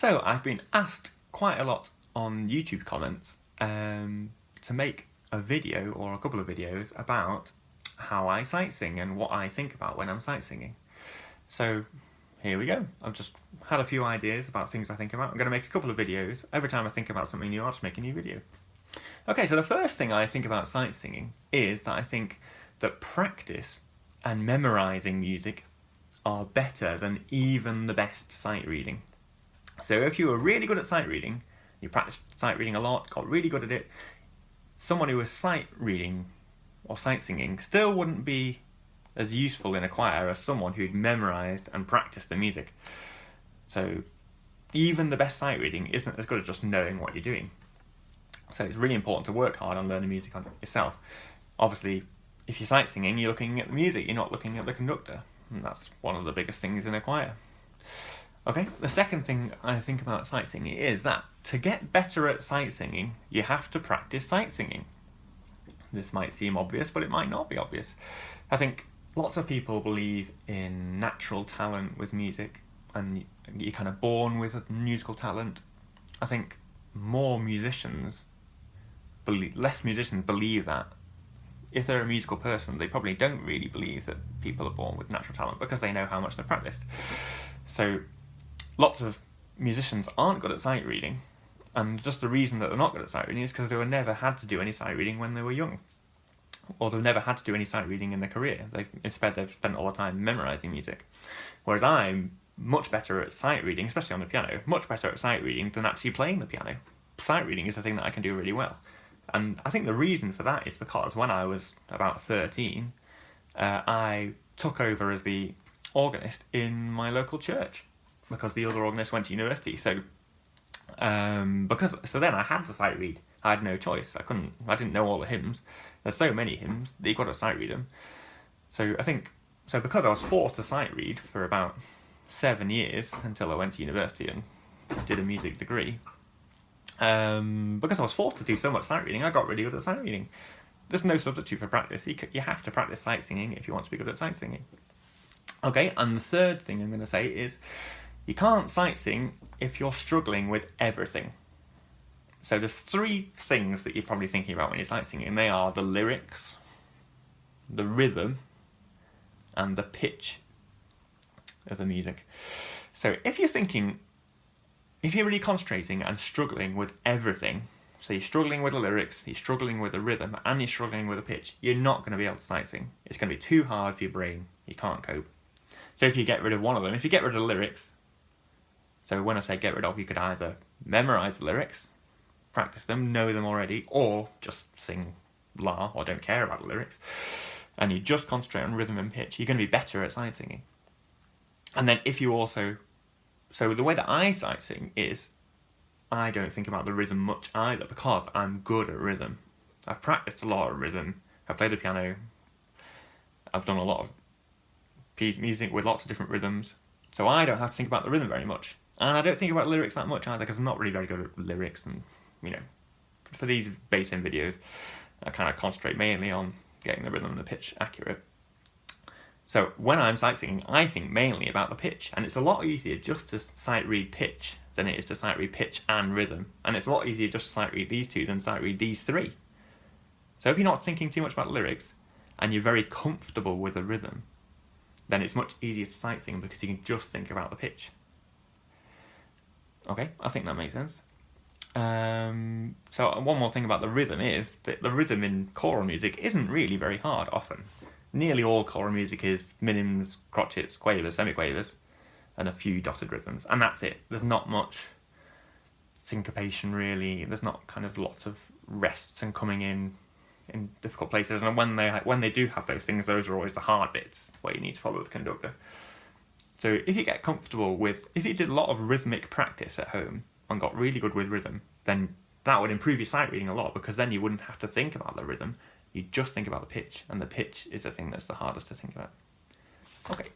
So I've been asked quite a lot on YouTube comments to make a video or a couple of videos about how I sight sing and what I think about when I'm sight singing. So here we go. I've just had a few ideas about things I think about. I'm going to make a couple of videos. Every time I think about something new, I'll just make a new video. Okay, so the first thing I think about sight singing is that I think that practice and memorising music are better than even the best sight reading. So if you were really good at sight reading, you practiced sight reading a lot, got really good at it, someone who was sight reading or sight singing still wouldn't be as useful in a choir as someone who'd memorised and practiced the music. So even the best sight reading isn't as good as just knowing what you're doing. So it's really important to work hard on learning music on yourself. Obviously, if you're sight singing, you're looking at the music, you're not looking at the conductor. And that's one of the biggest things in a choir. Okay, the second thing I think about sight singing is that to get better at sight singing, you have to practice sight singing. This might seem obvious, but it might not be obvious. I think lots of people believe in natural talent with music, and you're kind of born with a musical talent. I think less musicians believe that. If they're a musical person, they probably don't really believe that people are born with natural talent because they know how much they've practiced. So lots of musicians aren't good at sight reading, and just the reason that they're not good at sight reading is because they were never had to do any sight reading when they were young, or they've never had to do any sight reading in their career. Instead they've spent all the time memorising music. Whereas I'm much better at sight reading, especially on the piano, much better at sight reading than actually playing the piano. Sight reading is the thing that I can do really well. And I think the reason for that is because when I was about 13, I took over as the organist in my local church because the other organist went to university. So then I had to sight read. I had no choice. I didn't know all the hymns. There's so many hymns that you've got to sight read them. So because I was forced to sight read for about 7 years until I went to university and did a music degree, because I was forced to do so much sight reading, I got really good at sight reading. There's no substitute for practice. You have to practice sight singing if you want to be good at sight singing. Okay, and the third thing I'm going to say is you can't sight sing if you're struggling with everything. So there's 3 things that you're probably thinking about when you're sight singing, and they are the lyrics, the rhythm, and the pitch of the music. So if you're really concentrating and struggling with everything, so you're struggling with the lyrics, you're struggling with the rhythm, and you're struggling with the pitch, you're not going to be able to sight sing. It's going to be too hard for your brain. You can't cope. So if you get rid of one of them, if you get rid of the lyrics, so when I say get rid of, you could either memorise the lyrics, practice them, know them already, or just sing la, or don't care about the lyrics, and you just concentrate on rhythm and pitch, you're going to be better at sight singing. And then if you also... So the way that I sight sing is I don't think about the rhythm much either because I'm good at rhythm. I've practiced a lot of rhythm. I play the piano. I've done a lot of music with lots of different rhythms. So I don't have to think about the rhythm very much. And I don't think about lyrics that much either because I'm not really very good at lyrics. And, for these Basshymn videos, I kind of concentrate mainly on getting the rhythm and the pitch accurate. So when I'm sight singing, I think mainly about the pitch, and it's a lot easier just to sight read pitch than it is to sight read pitch and rhythm, and it's a lot easier just to sight read these 2 than sight read these 3. So if you're not thinking too much about the lyrics, and you're very comfortable with the rhythm, then it's much easier to sight sing because you can just think about the pitch. Okay, I think that makes sense. So one more thing about the rhythm is that the rhythm in choral music isn't really very hard often. Nearly all choral music is minims, crotchets, quavers, semiquavers, and a few dotted rhythms, and that's it. There's not much syncopation really. There's not kind of lots of rests and coming in difficult places. And when they do have those things, those are always the hard bits where you need to follow the conductor. So if you get comfortable if you did a lot of rhythmic practice at home and got really good with rhythm, then that would improve your sight reading a lot because then you wouldn't have to think about the rhythm. You just think about the pitch, and the pitch is the thing that's the hardest to think about. Okay,